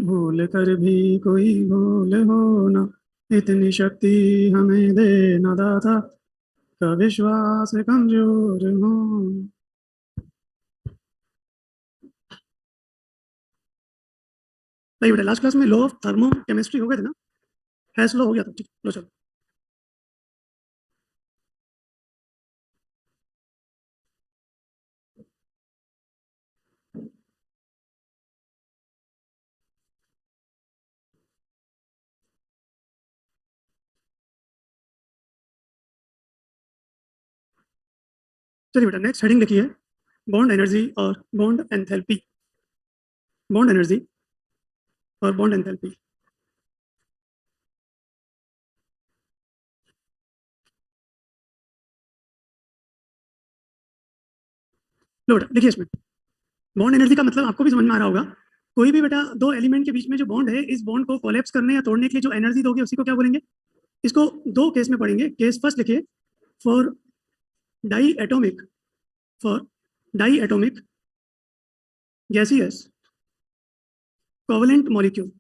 भूल कर भी कोई भूल हो ना, इतनी शक्ति हमें दे ना दाता, का विश्वास कमजोर हो। नहीं बेटा, लास्ट क्लास में लॉ ऑफ थर्मो केमिस्ट्री हो गए थे ना। हैस लॉ हो गया था, ठीक लो चलो। चलिए बेटा, नेक्स्ट हेडिंग लिखिए, बॉन्ड एनर्जी और बॉन्ड एंथैल्पी। बॉन्ड एनर्जी और बॉन्ड एंथैल्पी। लो बेटा लिखिए इसमें, बॉन्ड एनर्जी का मतलब आपको भी समझ में आ रहा होगा। कोई भी बेटा दो एलिमेंट के बीच में जो बॉन्ड है, इस बॉन्ड को कोलैप्स करने या तोड़ने के लिए जो एनर्जी दोगे उसी को क्या बोलेंगे। इसको दो केस में पढ़ेंगे। केस फर्स्ट लिखिए, for di atomic, for di atomic gaseous covalent molecule,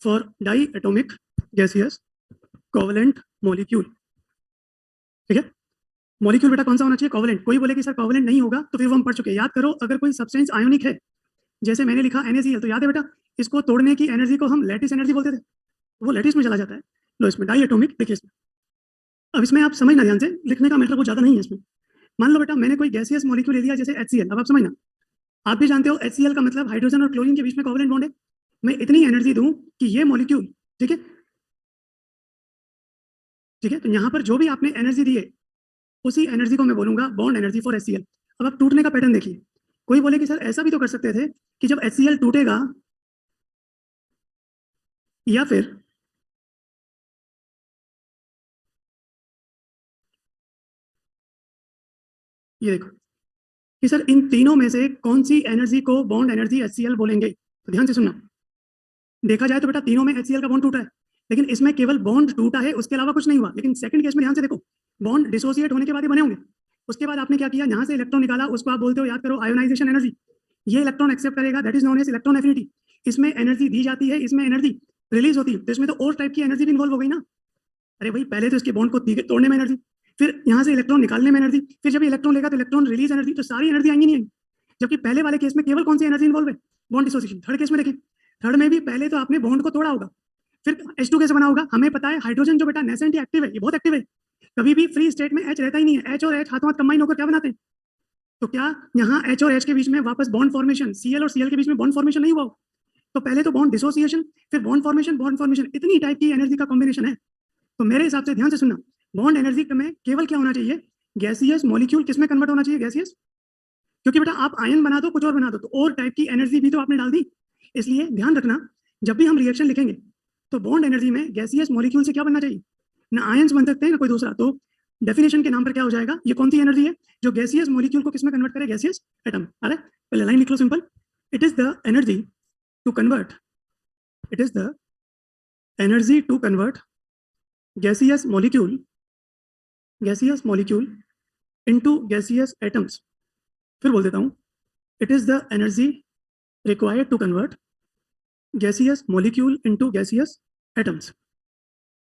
for di atomic gaseous covalent molecule. ठीक है। मॉलिक्यूल बेटा कौन सा होना चाहिए, कोवलेंट। कोई बोले कि सर कोवलेंट नहीं होगा, तो फिर वो हम पढ़ चुके हैं। याद करो, अगर कोई सब्सटेंस आयोनिक है, जैसे मैंने लिखा NaCl, तो याद है बेटा, इसको तोड़ने की एनर्जी को हम लैटिस एनर्जी बोलते थे। वो लैटिस में चला जाता है। लो इसमें डाई एटोमिक देखिए इसमें। अब इसमें आप समझना ध्यान से, लिखने का मैटर कुछ ज्यादा नहीं है इसमें। मान लो बेटा मैंने कोई गैसियस मॉलिक्यूल ले लिया जैसे HCl। अब आप समझना, आप भी जानते हो HCl का मतलब हाइड्रोजन और क्लोरीन के बीच में कोवलेंट बॉन्ड है। मैं इतनी एनर्जी दूं कि ये मॉलिक्यूल, ठीक है, ठीक है, तो यहाँ पर जो भी आपने एनर्जी दी है, उसी एनर्जी को मैं बोलूंगा बॉन्ड एनर्जी फॉर HCl। अब आप टूटने का पैटर्न देखिए। कोई बोले कि सर ऐसा भी तो कर सकते थे कि जब HCl टूटेगा, या फिर ये देखो कि सर इन तीनों में से कौन सी एनर्जी को बॉन्ड एनर्जी HCl बोलेंगे। तो ध्यान से सुनना, देखा जाए तो बेटा तीनों में HCl का बॉन्ड टूटा है, लेकिन इसमें केवल बॉन्ड टूटा है, उसके अलावा कुछ नहीं हुआ। लेकिन सेकंड केस में ध्यान से देखो, बॉन्ड डिसोसिएट होने के बाद ही बने होंगे। उसके बाद आपने क्या किया, यहाँ से इलेक्ट्रॉन निकाला, उसको आप बोलते हो, याद करो, आयोनाइजेशन एनर्जी। ये इलेक्ट्रॉन एक्सेप्ट करेगा, that is known as electron affinity. इसमें एनर्जी दी जाती है, इसमें एनर्जी रिलीज होती है, तो इसमें तो और टाइप की एनर्जी भी इन्वॉल्व हो गई ना। अरे भाई, पहले तो इसके बॉन्ड को तोड़ने में एनर्जी, फिर यहाँ से इलेक्ट्रॉन निकालने में एनर्जी, फिर जब इलेक्ट्रॉन लेगा तो इलेक्ट्रॉन रिलीज एनर्जी, तो सारी एनर्जी आएंगी नहीं आएंगी। जबकि पहले वाले केस में केवल कौन सी एनर्जी इन्वॉल्व है, बॉन्ड डिसोसिएशन। थर्ड केस में देखिए, थर्ड में भी पहले तो आपने बॉन्ड को तोड़ा होगा, फिर H2 कैसे बना होगा। हमें पता है हाइड्रोजन जो बेटा नेसेंट एक्टिव है, ये बहुत एक्टिव है। कभी भी फ्री स्टेट में H रहता ही नहीं है। H और H हाथों हाथ कंबाइन होकर क्या बनाते हैं। तो क्या यहाँ H और H के बीच में वापस बॉन्ड फॉर्मेशन, Cl और Cl के बीच में बॉन्ड फॉर्मेशन नहीं हुआ हो? तो पहले तो बॉन्ड डिसोसिएशन, फिर बॉन्ड फॉर्मेशन, बॉन्ड फॉर्मेशन, इतनी टाइप की एनर्जी का कॉम्बिनेशन है। तो मेरे हिसाब से ध्यान से सुनना, बॉन्ड एनर्जी में केवल क्या होना चाहिए, गैसियस मॉलिक्यूल किस में कन्वर्ट होना चाहिए, गैसियस। क्योंकि बेटा आप आयन बना दो, कुछ और बना दो, तो और टाइप की एनर्जी भी तो आपने डाल दी। इसलिए ध्यान रखना, जब भी हम रिएक्शन लिखेंगे, तो बॉन्ड एनर्जी में गैसियस मॉलिक्यूल से क्या बनना चाहिए, ना आयन्स बन सकते हैं ना कोई दूसरा। तो डेफिनेशन के नाम पर क्या हो जाएगा, ये कौन सी एनर्जी है जो गैसियस मॉलिक्यूल को किसमें कन्वर्ट करे, गैसियस एटम। अरे पहले लाइन लिख लो simple, it is the energy to convert, it is the energy to convert gaseous molecule, gaseous molecule into gaseous atoms. फिर बोल देता हूँ, it is the energy required to convert gaseous molecule into gaseous atoms.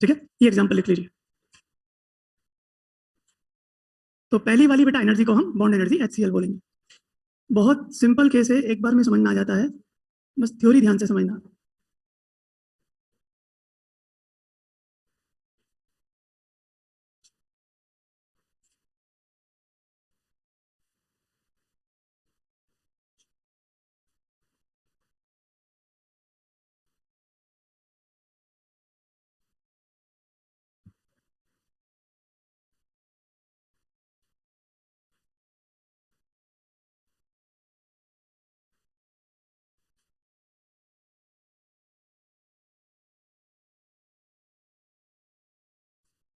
ठीक है, ये example लिख लीजिए। तो पहली वाली बेटा एनर्जी को हम बॉन्ड एनर्जी HCl बोलेंगे। बहुत सिंपल केस है, एक बार में समझ में आ जाता है, बस थ्योरी ध्यान से समझना।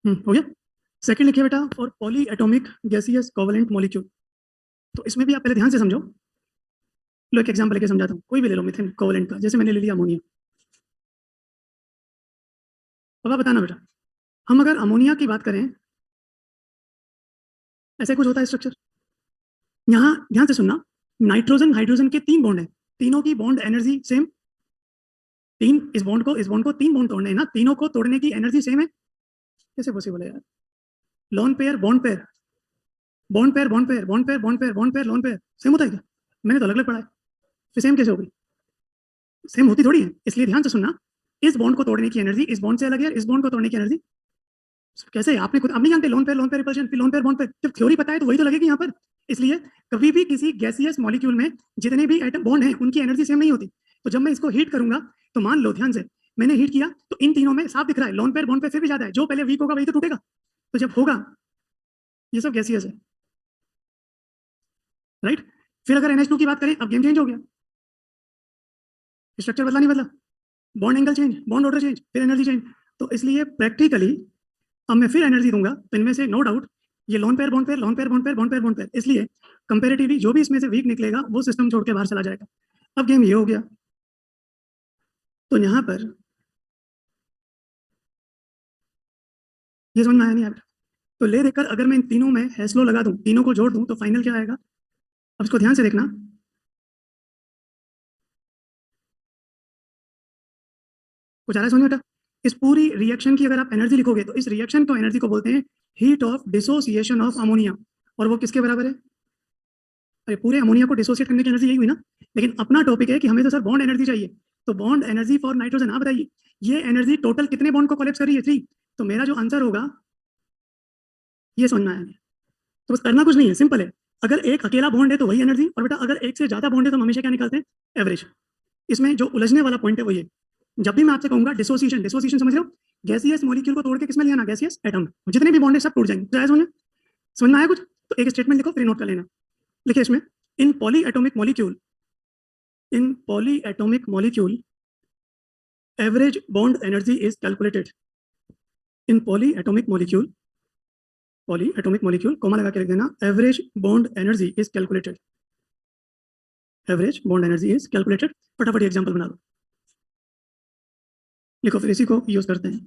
हो गया। सेकंड लिखिए बेटा, for poly atomic gaseous covalent molecule. तो इसमें भी आप पहले ध्यान से समझो। लो एक एग्जांपल लेके समझाता हूँ, कोई भी ले लो मिथेन कोवलेंट का, जैसे मैंने ले लिया अमोनिया। अब आप बताना बेटा, हम अगर अमोनिया की बात करें, ऐसे कुछ होता है स्ट्रक्चर। यहाँ ध्यान से सुनना, नाइट्रोजन हाइड्रोजन के तीन बॉन्ड है, तीनों की बॉन्ड एनर्जी सेम, इस बॉन्ड को 3 बॉन्ड तोड़ने हैं ना, तीनों को तोड़ने की एनर्जी सेम है, कैसे पॉसिबल है यार? Lone pair bond pair, bond pair bond pair bond pair bond pair bond pair lone pair same होता है क्या? मैंने तो अलग अलग पढ़ा है, फिर सेम कैसे होगी? सेम होती थोड़ी है, इसलिए ध्यान से सुनना, इस बॉन्ड को तोड़ने की एनर्जी इस बॉन्ड से अलग है, इस बॉन्ड को तोड़ने की एनर्जी कैसे? आपने खुद आप नहीं जानते लोन पेयर रिपल्शन, फिर लोन पेयर बॉन्ड पेयर, जब थ्योरी पता है तो वही तो लगेगी यहाँ पर। इसलिए कभी भी किसी गैसियस मॉलिक्यूल में जितने भी एटम बॉन्ड हैं उनकी एनर्जी सेम नहीं होती। तो जब मैं इसको हीट करूंगा तो मान लो ध्यान से, मैंने हीट किया तो इन तीनों में साफ दिख रहा है लोन पेयर बॉन्ड पेयर फिर भी ज्यादा है, जो पहले वीक होगा वही तो टूटेगा। तो जब होगा, ये सब गैसियस है, राइट? फिर अगर NH2 की बात करें, अब गेम चेंज हो गया, स्ट्रक्चर बदला नहीं बदला, bond angle change, bond order change, फिर एनर्जी चेंज। तो इसलिए प्रैक्टिकली अब मैं फिर एनर्जी दूंगा तो इनमें से नो डाउट ये lone pair bond pair lone pair bond pair bond pair bond pair, इसलिए कंपेरेटिवली जो भी इसमें से वीक निकलेगा वो सिस्टम छोड़ के बाहर चला जाएगा। अब गेम ये हो गया, तो यहाँ पर ये समझ में आया नहीं आप? तो ले देकर अगर मैं इन तीनों में हेस्लो लगा दूं, तीनों को जोड़ दूं, तो फाइनल क्या आएगा? अब इसको ध्यान से देखना, कुछ आ रहा है समझ में बेटा? इस पूरी रिएक्शन की अगर आप एनर्जी लिखोगे तो इस रिएक्शन को एनर्जी को बोलते हैं heat of dissociation of ammonia, और वो किसके बराबर है? अरे पूरे अमोनिया को डिसोसिएट करने की एनर्जी यही हुई ना। लेकिन अपना टॉपिक है कि हमें तो सर बॉन्ड एनर्जी चाहिए, तो बॉन्ड एनर्जी फॉर नाइट्रोजन, आप बताइए ये एनर्जी टोटल कितने बॉन्ड को कोलैप्स कर रही है? 3। तो मेरा जो आंसर होगा ये समझ में आया नहीं? तो बस करना कुछ नहीं है, सिंपल है। अगर एक अकेला बॉन्ड है तो वही एनर्जी, और बेटा अगर एक से ज्यादा बॉन्ड है तो हम हमेशा क्या निकालते हैं? एवरेज। इसमें जो उलझने वाला पॉइंट है वो ये, जब भी मैं आपसे कहूंगा डिसोसिएशन, डिसोसिएशन समझ रहे हो? गैसियस मॉलिक्यूल को तोड़ के किसमें ले आना? गैसियस एटम, जितने भी बॉन्ड है सब टूट जाएंगे। तो समझ में आया कुछ? तो एक स्टेटमेंट लिखो फिर नोट कर लेना। लिखिए इसमें, in polyatomic molecule, in polyatomic molecule average bond energy is calculated. In polyatomic molecule comma लगा के लिख देना, average bond energy is calculated, average bond energy is calculated. फटाफट एग्जांपल बना दो, लिखो फिर इसी को यूज करते हैं।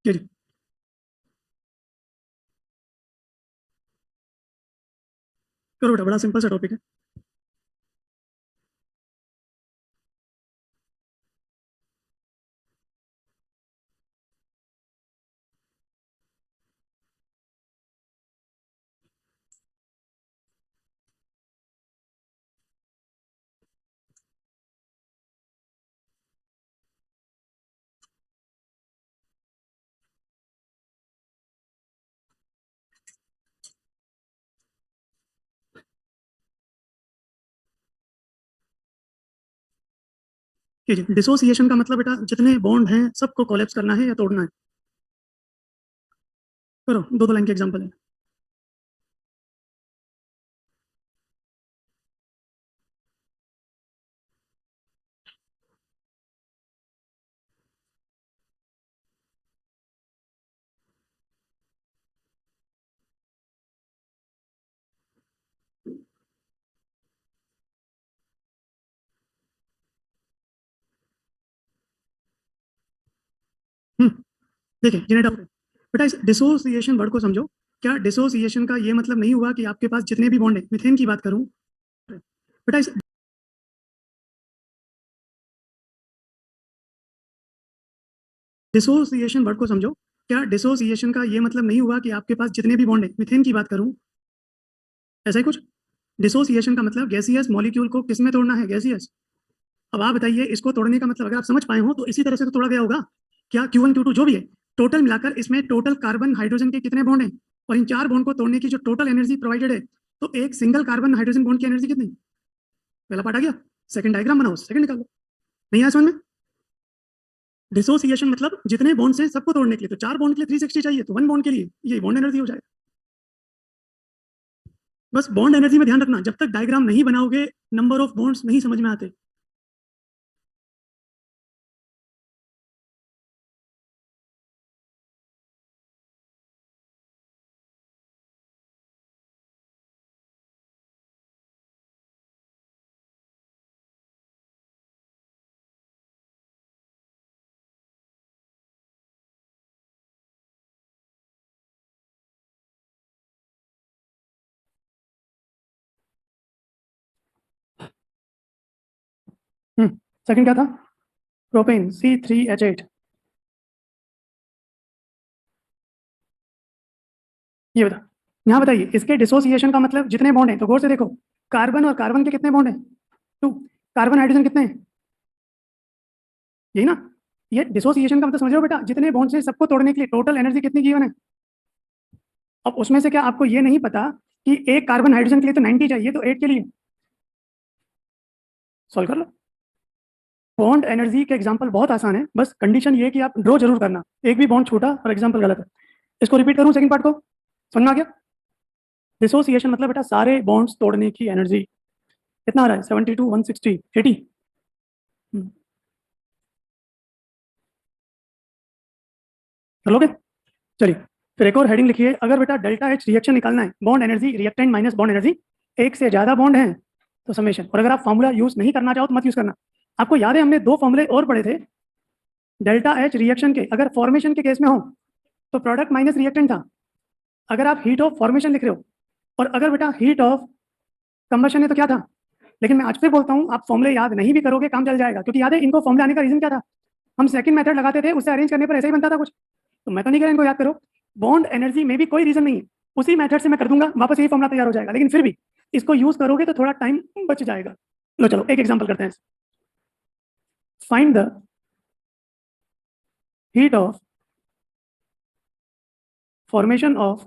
जी जी, करो बेटा, बड़ा सिंपल सा टॉपिक है। जी जी, डिसोसिएशन का मतलब बेटा जितने बॉन्ड हैं सबको कोलैप्स करना है या तोड़ना है। करो, दो दो लाइन के एग्जांपल है। देखिए जिन्हें डाउट है, बेटा इस डिसोसिएशन वर्ड को समझो। क्या डिसोसिएशन का ये मतलब नहीं हुआ कि आपके पास जितने भी बॉन्ड है, मीथेन की बात करूं बेटा, इस डिसोसिएशन वर्ड को समझो। क्या डिसोसिएशन का ये मतलब नहीं हुआ कि आपके पास जितने भी बॉन्ड है, मीथेन की बात करूं, ऐसा ही कुछ? डिसोसिएशन का मतलब गैसियस मॉलिक्यूल को किस में तोड़ना है? गैसियस। अब आप बताइए, इसको तोड़ने का मतलब अगर आप समझ पाए हो तो इसी तरह से तो तोड़ा गया होगा। क्या Q1 Q2 जो भी है, टोटल मिलाकर इसमें टोटल कार्बन हाइड्रोजन के कितने बॉन्ड हैं, और इन 4 बॉन्ड को तोड़ने की जो टोटल एनर्जी प्रोवाइडेड है, तो एक सिंगल कार्बन हाइड्रोजन बॉन्ड की एनर्जी कितनी? पहला पार्ट आ गया, सेकंड डायग्राम बनाओ, सेकंड निकालो। नहीं आया समझ में? डिसोसिएशन मतलब जितने बॉन्ड्स हैं सबको तोड़ने के लिए, तो 4 बॉन्ड के लिए 360 चाहिए, तो 1 बॉन्ड के लिए ये बॉन्ड एनर्जी हो जाएगा। बस बॉन्ड एनर्जी में ध्यान रखना, जब तक डायग्राम नहीं बनाओगे नंबर ऑफ बॉन्ड्स नहीं समझ में आते। सेकंड क्या था? Propane C3H8। ये बता, यहाँ बताइए इसके डिसोसिएशन का मतलब जितने बॉन्ड हैं, तो गौर से देखो, कार्बन और कार्बन के कितने बॉन्ड हैं? 2। कार्बन हाइड्रोजन कितने हैं? यही ना? ये डिसोसिएशन का मतलब समझ रहे हो बेटा, जितने बॉन्ड्स हैं सबको तोड़ने के लिए टोटल एनर्जी कितनी गिवन है। अब उसमें से क्या आपको ये नहीं पता कि एक कार्बन हाइड्रोजन के लिए तो 90 चाहिए, तो 8 के लिए सॉल्व कर लो। बॉन्ड एनर्जी के एग्जांपल बहुत आसान है, बस कंडीशन ये है कि आप ड्रॉ जरूर करना, एक भी बॉन्ड छूटा और एग्जांपल गलत है। इसको रिपीट करूं सेकंड पार्ट को, समझ में आ गया? डिसोसिएशन मतलब बेटा सारे बॉन्ड्स तोड़ने की एनर्जी कितना आ रहा है? 72, 160, 80। कर लोगे? चलिए फिर एक और हेडिंग लिखिए, अगर बेटा डेल्टा एच रिएक्शन निकालना है, bond energy reactant minus bond energy, एक से ज्यादा बॉन्ड है तो समेशन। और अगर आप फॉर्मूला यूज नहीं करना चाहो तो मत यूज करना। आपको याद है हमने 2 फॉर्मूले और पढ़े थे डेल्टा एच रिएक्शन के, अगर फॉर्मेशन के केस में हो तो प्रोडक्ट माइनस रिएक्टेंट था, अगर आप हीट ऑफ फॉर्मेशन लिख रहे हो, और अगर बेटा हीट ऑफ कंबशन है तो क्या था। लेकिन मैं आज फिर बोलता हूँ, आप फॉर्मूले याद नहीं भी करोगे काम चल जाएगा, क्योंकि याद है इनको फॉर्मूला आने का रीजन क्या था, हम सेकंड मेथड लगाते थे, उससे अरेंज करने पर ऐसे ही बनता था कुछ। तो मैं तो नहीं कह रहा इनको याद करो, बॉन्ड एनर्जी में भी कोई रीजन नहीं है, उसी मेथड से मैं कर दूंगा, वापस यही फॉर्मूला तैयार हो जाएगा, लेकिन फिर भी इसको यूज करोगे तो थोड़ा टाइम बच जाएगा। लो चलो एक एग्जांपल करते हैं। Find the heat of formation of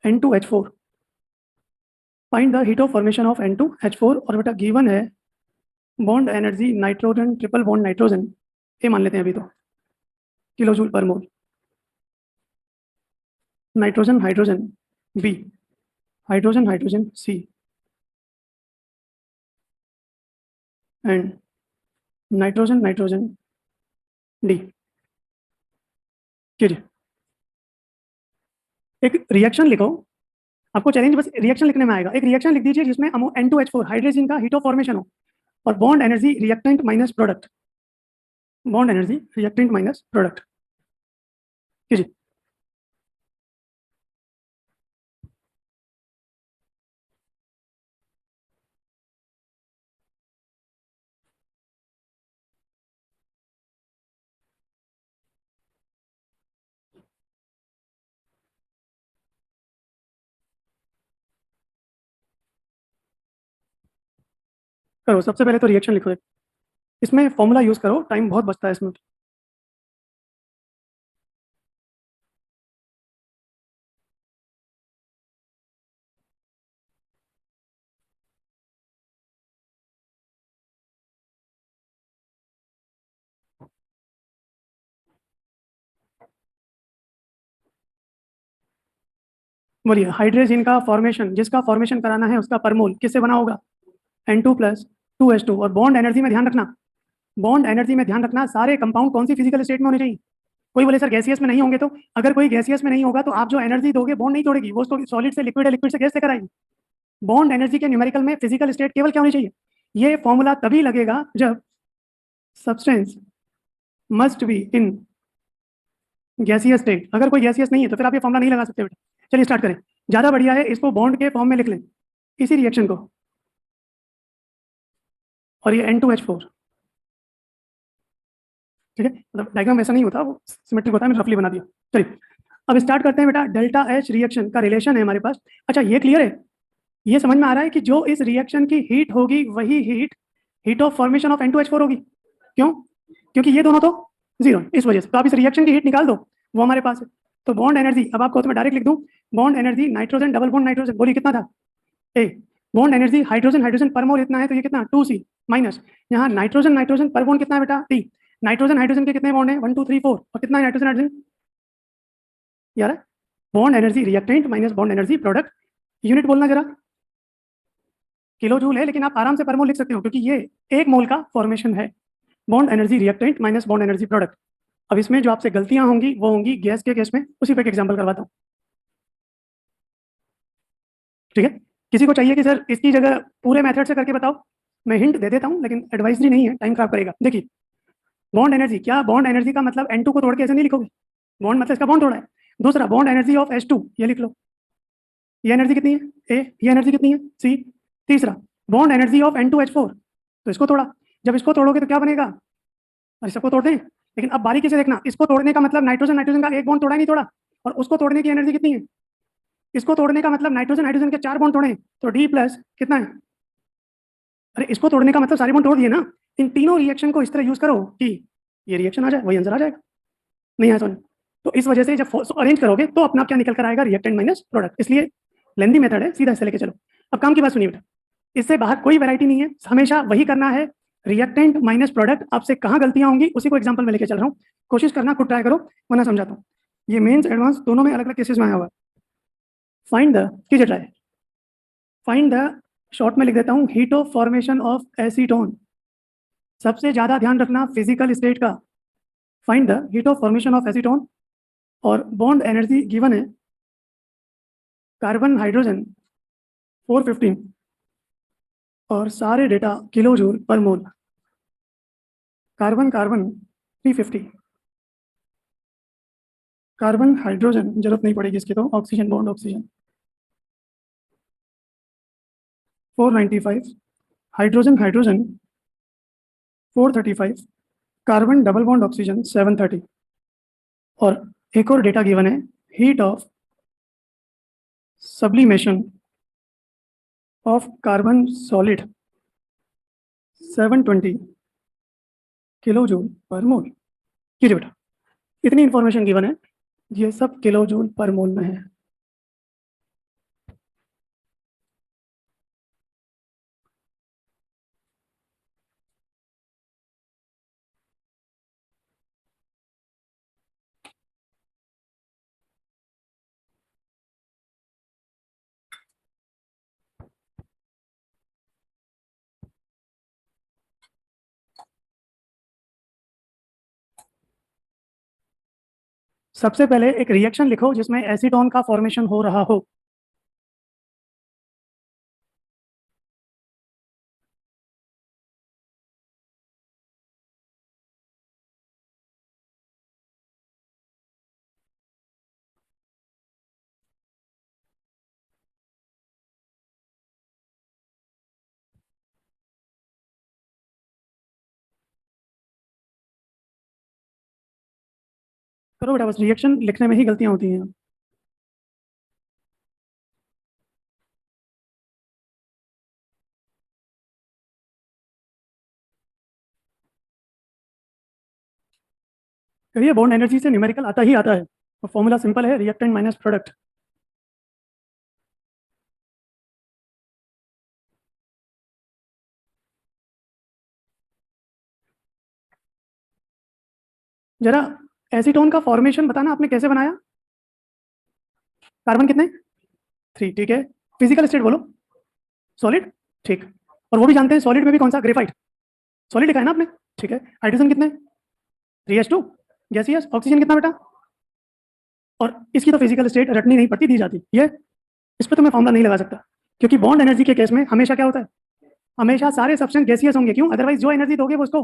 N2H4। Find the heat of formation of N2H4, और बेटा गिवन है bond energy nitrogen triple bond nitrogen, ये मान लेते हैं अभी तो, kilo joule per mole, nitrogen hydrogen B, hydrogen hydrogen C, and nitrogen nitrogen D. चलिए एक रिएक्शन लिखो, आपको चैलेंज बस रिएक्शन लिखने में आएगा, एक रिएक्शन लिख दीजिए जिसमें N2H4 हाइड्रोजन का हीट ऑफ फॉर्मेशन हो, और bond energy reactant minus product, bond energy reactant minus product कीजिए। करो, सबसे पहले तो रिएक्शन लिखो, इसमें फॉर्मूला यूज करो, टाइम बहुत बचता है इसमें। बोलिए, हाइड्रोजन का फॉर्मेशन, जिसका फॉर्मेशन कराना है उसका परमोल किससे बना होगा? N2 + 2H2। और बॉन्ड एनर्जी में ध्यान रखना, बॉन्ड एनर्जी में ध्यान रखना, सारे कंपाउंड कौन सी फिजिकल स्टेट में होने चाहिए। कोई बोले सर गैसियस में नहीं होंगे, तो अगर कोई गैसियस में नहीं होगा तो आप जो एनर्जी दोगे बॉन्ड नहीं तोड़ेगी, वो सॉलिड से लिक्विड है, लिक्विड से गैस लेकर आएगी। बॉन्ड एनर्जी के न्यूमेरिकल में फिजिकल स्टेट केवल क्या होनी चाहिए? ये फॉर्मूला तभी लगेगा जब substance must be in gaseous state. अगर कोई गैसियस नहीं है तो फिर आप ये फॉर्मूला नहीं लगा सकते बेटा। चलिए स्टार्ट करें, ज्यादा बढ़िया है इसको बॉन्ड के फॉर्म में लिख लें, इसी रिएक्शन को, और ये N2H4, ठीक है। मतलब डायग्राम ऐसा नहीं होता, वो सिमेट्रिक होता है, मैंने रफली बना दिया। चलिए अब स्टार्ट करते हैं बेटा, डेल्टा एच रिएक्शन का रिलेशन है हमारे पास। अच्छा ये क्लियर है, ये समझ में आ रहा है कि जो इस रिएक्शन की हीट होगी वही heat of formation of N2H4 होगी। क्यों? क्योंकि ये दोनों तो जीरो है, इस वजह से। तो आप इस रिएक्शन की हीट निकाल दो, वो हमारे पास है। तो बॉन्ड एनर्जी, अब आपको तो मैं डायरेक्ट लिख दूं, bond energy nitrogen double bond nitrogen, बोलिए कितना था? ए, बॉन्ड एनर्जी हाइड्रोजन हाइड्रोजन पर मोल इतना है, तो ये कितना 2C माइनस यहाँ नाइट्रोजन नाइट्रोजन पर बॉन्ड कितना है बेटा T। नाइट्रोजन हाइड्रोजन के कितने बॉन्ड है 1 2 3 4 और कितना है नाइट्रोजन हाइड्रोजन यार bond energy reactant minus bond energy product unit बोलना जरा किलो जूल है, लेकिन आप आराम से पर मोल लिख सकते हो क्योंकि ये 1 मोल का फॉर्मेशन है। Bond energy reactant minus bond energy product. अब इसमें जो आपसे गलतियां होंगी वो होंगी गैस के केस में, उसी पे एक एग्जांपल करवाता हूं, ठीक है। किसी को चाहिए कि सर इसकी जगह पूरे मेथड से करके बताओ, मैं हिंट दे देता हूं लेकिन एडवाइजरी नहीं है, टाइम खराब करेगा। देखिए बॉन्ड एनर्जी, क्या बॉन्ड एनर्जी का मतलब N2 को तोड़ के ऐसे नहीं लिखोगे, बॉन्ड मतलब इसका बॉन्ड तोड़ा है। दूसरा बॉन्ड एनर्जी ऑफ H2 ये लिख लो, ये एनर्जी कितनी है A, ये एनर्जी कितनी है C। तीसरा बॉन्ड एनर्जी ऑफ N2H4, तो इसको तोड़ा, जब इसको तोड़ोगे तो क्या बनेगा, और सबको तोड़ दें। लेकिन अब बारीकी से देखना, इसको तोड़ने का मतलब नाइट्रोजन नाइट्रोजन का एक बॉन्ड तोड़ा नहीं तोड़ा, और उसको तोड़ने की एनर्जी कितनी है, इसको तोड़ने का मतलब नाइट्रोजन नाइट्रोजन के 4 बॉन्ड तोड़े तो D प्लस कितना है, अरे इसको तोड़ने का मतलब सारे बॉन्ड तोड़ दिए ना। इन तीनों रिएक्शन को इस तरह यूज करो कि ये रिएक्शन आ जाए, वही आंसर आ जाएगा। नहीं आया समझ, तो इस वजह से जब अरेंज करोगे तो अपना क्या निकल कर आएगा, रिएक्टेंट माइनस प्रोडक्ट। इसलिए लेंदी मेथड है, सीधा इससे लेके चलो। अब काम की बात सुनिए बेटा, इससे बाहर कोई वैरायटी नहीं है, हमेशा वही करना है, रिएक्टेंट माइनस प्रोडक्ट। आपसे कहाँ गलतियां होंगी उसी को एग्जांपल में लेके चल रहा हूँ, कोशिश करना, खुद ट्राई करो वरना समझाता हूँ। ये मेंस एडवांस दोनों में अलग अलग केसेस में आया हुआ है। फाइंड द, कीजिए ट्राई, फाइंड द, शॉर्ट में लिख देता हूँ, heat of formation of acetone. सबसे ज्यादा ध्यान रखना फिजिकल स्टेट का। Find the heat of formation of acetone, और बॉन्ड एनर्जी गिवन है कार्बन हाइड्रोजन 415 और सारे डेटा किलो जूल पर मोल। कार्बन कार्बन 350, कार्बन हाइड्रोजन जरूरत नहीं पड़ेगी इसकी, तो oxygen bond oxygen 495, hydrogen hydrogen 435, carbon double bond oxygen 730, और एक और डेटा गिवन है, heat of sublimation of carbon solid 720 kilo joule per mole. कीजिए बेटा, इतनी इंफॉर्मेशन गिवन है, ये सब किलो जूल पर मोल में है। सबसे पहले एक रिएक्शन लिखो जिसमें एसीटोन का फॉर्मेशन हो रहा हो। करो बेटा, बस रिएक्शन लिखने में ही गलतियां होती हैं। करिए, बॉन्ड एनर्जी से न्यूमेरिकल आता ही आता है, और फॉर्मूला सिंपल है, रिएक्टेंट माइनस प्रोडक्ट। जरा एसीटोन का फॉर्मेशन बताना आपने कैसे बनाया। कार्बन कितने 3, ठीक है। फिजिकल स्टेट बोलो, सॉलिड, ठीक। और वो भी जानते हैं सॉलिड में भी कौन सा, ग्रेफाइट, सॉलिड लिखा है ना आपने, ठीक है। हाइड्रोजन कितने 3H2 गैसियस, ऑक्सीजन कितना बेटा, और इसकी तो फिजिकल स्टेट रटनी नहीं पड़ती, दी जाती ये। इस पर तो मैं फॉर्मूला नहीं लगा सकता, क्योंकि बॉन्ड एनर्जी के केस में हमेशा क्या होता है, हमेशा सारे सब्सटेंस गैसियस होंगे। क्यों, अदरवाइज जो एनर्जी दोगे वो उसको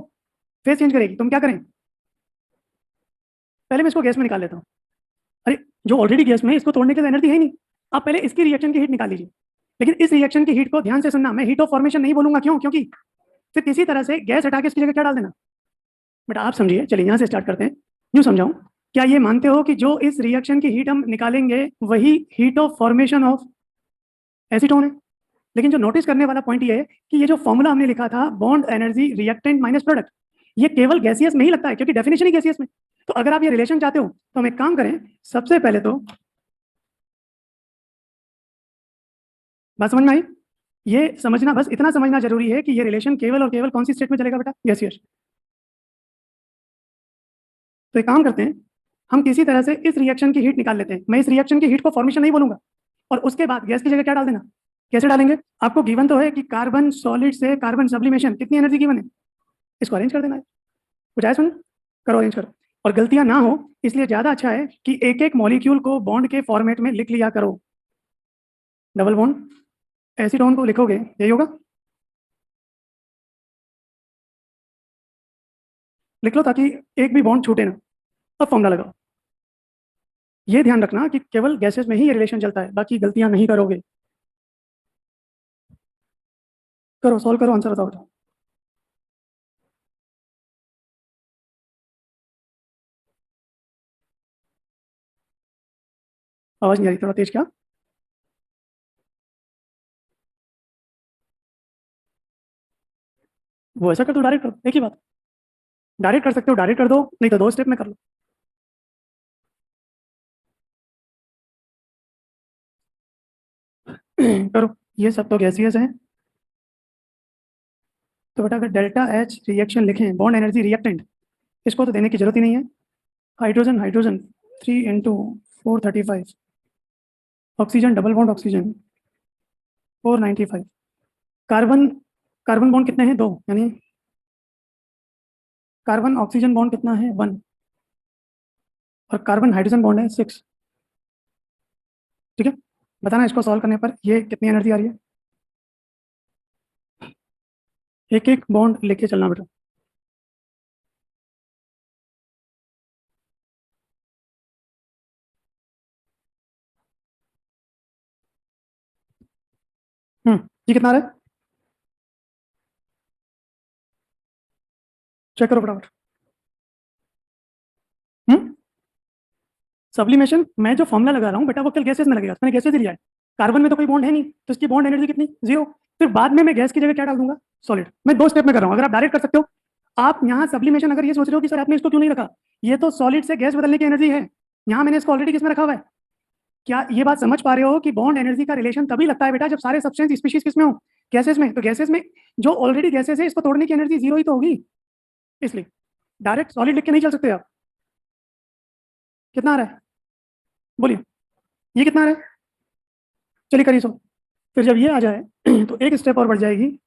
फेस चेंज करेगी। तुम क्या करें, पहले मैं इसको गैस में निकाल लेता हूँ। अरे जो ऑलरेडी गैस में, इसको तोड़ने की एनर्जी है ही नहीं, आप पहले इसकी रिएक्शन की हीट निकाल लीजिए। लेकिन इस रिएक्शन की हीट को ध्यान से सुनना, मैं हीट ऑफ फॉर्मेशन नहीं बोलूंगा, क्यों, क्योंकि फिर किसी तरह से गैस हटा के इसकी जगह क्या डाल देना। बट आप समझिए, चलिए यहाँ से स्टार्ट करते हैं, यूँ समझाऊं, क्या ये मानते हो कि जो इस रिएक्शन की हीट हम निकालेंगे वही heat of formation of acetone है। लेकिन जो नोटिस करने वाला पॉइंट ये है कि ये जो फॉर्मूला हमने लिखा था, bond energy reactant minus product, ये केवल गैसियस में ही लगता है, क्योंकि डेफिनेशन ही गैसियस में। तो अगर आप ये रिलेशन चाहते हो तो हम एक काम करें, सबसे पहले तो, बात समझ में आई, ये समझना, बस इतना समझना जरूरी है कि ये रिलेशन केवल और केवल कौन सी स्टेट में चलेगा बेटा, गैसियस। तो एक काम करते हैं, हम किसी तरह से इस रिएक्शन की हीट निकाल लेते हैं। मैं इस रिएक्शन की हीट को फॉर्मेशन नहीं बोलूंगा, और उसके बाद गैस की जगह क्या डाल देना। कैसे डालेंगे, आपको गिवन तो है कि कार्बन सॉलिड से कार्बन सब्लिमेशन कितनी एनर्जी गिवन है, इसको अरेंज कर देना है। कुछ आया सुन, करो अरेंज करो, और गलतियां ना हो इसलिए ज्यादा अच्छा है कि एक एक मॉलिक्यूल को बॉन्ड के फॉर्मेट में लिख लिया करो। डबल बॉन्ड एसीटोन को लिखोगे, यही होगा, लिख लो ताकि एक भी बॉन्ड छूटे ना। अब फॉर्मूला लगाओ। ये ध्यान रखना कि केवल गैसेस में ही ये रिलेशन चलता है, बाकी गलतियां नहीं करोगे। करो, सॉल्व करो, आंसर बताओ बेटा। आवाज नहीं आ रही, थोड़ा तेज क्या। वो ऐसा कर दो, डायरेक्ट कर दो, एक ही बात। डायरेक्ट कर सकते हो, डायरेक्ट कर दो, नहीं तो दो स्टेप में कर लो। करो, ये सब तो गैसियस हैं। तो बेटा अगर डेल्टा एच रिएक्शन लिखें, बॉन्ड एनर्जी रिएक्टेंट, इसको तो देने की जरूरत ही नहीं है। Hydrogen hydrogen 3 × 435, oxygen double bond oxygen 495, carbon, carbon bond कितने हैं, दो, यानी कार्बन ऑक्सीजन बॉन्ड कितना है, 1, और कार्बन हाइड्रोजन बॉन्ड है 6। ठीक है, बताना इसको सॉल्व करने पर ये कितनी एनर्जी आ रही है। एक एक बॉन्ड लेके चलना बेटा। ये कितना आ रहा है, चेक करो फटाफट। सब्लिमेशन मैं जो फॉर्मुला लगा रहा हूँ बेटा वो कल गैसेस में लगेगा, मैंने गैसेस ही लिया है। कार्बन में तो कोई बॉन्ड है नहीं, तो इसकी बॉन्ड एनर्जी कितनी, 0। फिर बाद में मैं गैस की जगह क्या डाल दूंगा, सॉलिड। मैं दो स्टेप में कर रहा हूँ, अगर आप डायरेक्ट कर सकते हो। आप यहाँ सब्लिमेशन अगर ये सोच रहे हो कि सर आपने इसको क्यों नहीं रखा, ये तो सॉलिड से गैस बदलने की एनर्जी है, यहाँ मैंने इसको ऑलरेडी किसमें रखा हुआ है। क्या ये बात समझ पा रहे हो कि बॉन्ड एनर्जी का रिलेशन तभी लगता है बेटा जब सारे सब्सटेंस स्पीशीज किसमें हो, गैसेस में। तो गैसेस में जो ऑलरेडी गैसेस है इसको तोड़ने की एनर्जी 0 ही तो होगी, इसलिए डायरेक्ट सॉलिड लिख के नहीं चल सकते आप। कितना आ रहा है, बोलिए, ये कितना आ रहा है, चलिए करिए सो। फिर जब ये आ जाए तो एक स्टेप और बढ़ जाएगी।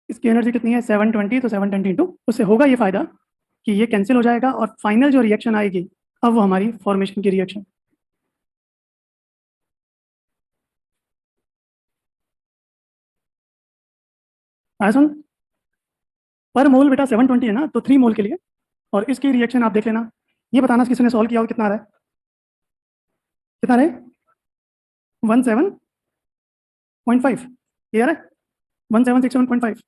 इसकी एनर्जी कितनी है, 720, तो 720 उससे होगा ये फायदा कि ये कैंसिल हो जाएगा, और फाइनल जो रिएक्शन आएगी अब वो हमारी फॉर्मेशन की रिएक्शन। आया सुन, पर मोल बेटा 720 है ना, तो 3 मोल के लिए, और इसकी रिएक्शन आप देख लेना। ये बताना किसी ने सॉल्व किया हो कितना आ रहा है, कितना आ रहा है, 17.5, ये आ रहा है 1767.5।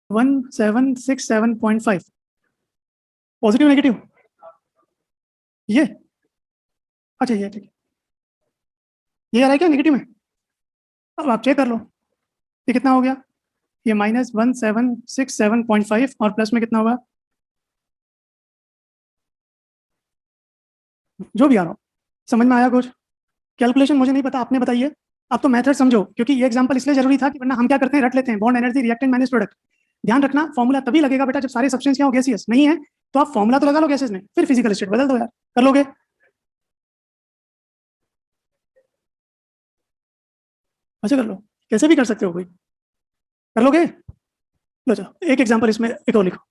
1767.5, पॉजिटिव नेगेटिव, ये, अच्छा ये ठीक है, ये आ रहा है क्या नेगेटिव में। अब आप चेक कर लो, ये कितना हो गया, ये -1767.5, और प्लस में कितना होगा, जो भी आ रहा हो, समझ में आया कुछ? कैलकुलेशन मुझे नहीं पता, आपने बताइए। आप तो मेथड समझो, क्योंकि ये एग्जांपल इसलिए जरूरी था कि वरना हम क्या करते हैं, रट लेते हैं bond energy reactant minus product. ध्यान रखना, फॉर्मूला तभी लगेगा बेटा जब सारे सब्सटेंस क्या हो, गैसियस। नहीं है तो आप फॉर्मूला तो लगा लो गैसेस में, फिर फिजिकल स्टेट बदल दो यार। कर लोगे? ऐसे कर लो, कैसे भी कर सकते हो कोई। कर लोगे? लो जाओ, एक एग्जांपल इसमें एक और लिखो।